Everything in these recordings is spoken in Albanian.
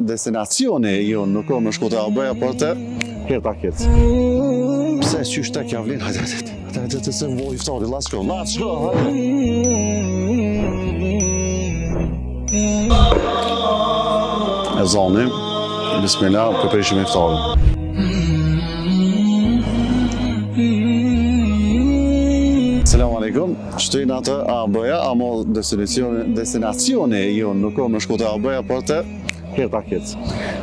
destinacioni jonë, nuk o me shku të Albeja, por të Herta Kids. Pse qysh tek javlin, hajde, se voj iftari, let's go, hajde. E zoni, bismillah, përprishim iftarin. Selamu alaikum, shtojnë atë Albeja, amo destinacioni jonë, nuk o me shku të Albeja, por të Herta Kids.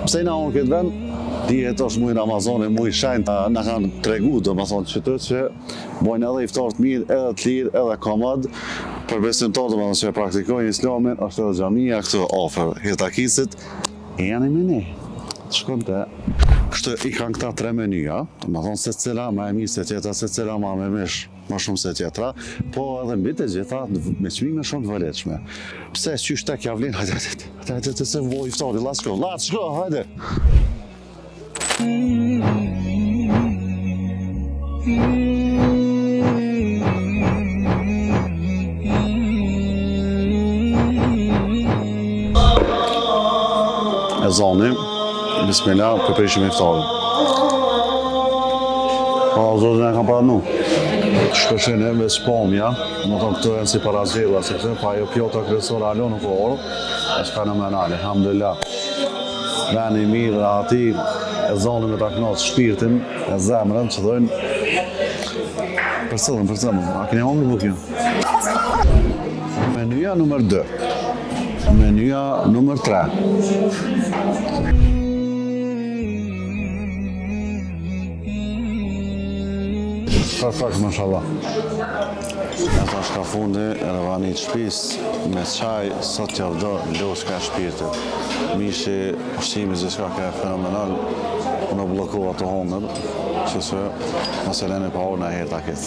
Pse na unë këtë vend, dihet është mujë Ramazani, mujë shenjtë, na kanë tregu, do më thonë që bojnë edhe iftar të mirë, edhe të lirë, edhe komod. Për besimtarë, do më thonë që praktikojnë islamin, është edhe xhamia këtu afër Herta Kidsit, janë me ne. Shkon të. Kështu i kanë këta 3 menyja, do më thonë se cila ma e mirë se tjetra, se cila ma me mish, ma shumë se tjetra, po edhe mbi të gjitha me çmime shumë të vëlletshme. Pse qysh tek javlin, hajde, se voj iftari, let's go, hajde. E zoni, bismillah, përprishim iftarin. Po, zotin e kam paranu. Shpeshin e me spomja, më thonë këto e në si parazhjela, se këtë, pa jo pjota kryesore alo nuk o orë, është fenomenale, alhamdulillah. Veni mirë dhe ati, e zoni me ta knasë shpirtin, e zemrën, që dojnë përcëllën, a keni hongër bukju? Menyja nëmër 2. Menyja nëmër 3. Perfekt, mashallah. Ata shka fundi, rëvanit shpis, me qaj, sot javdo, losh ka shpirtit. Mishi, ushqimi zë shka ka fenomenal, në blokova të hongër, që se, mëse lene pa orë në Herta Kids.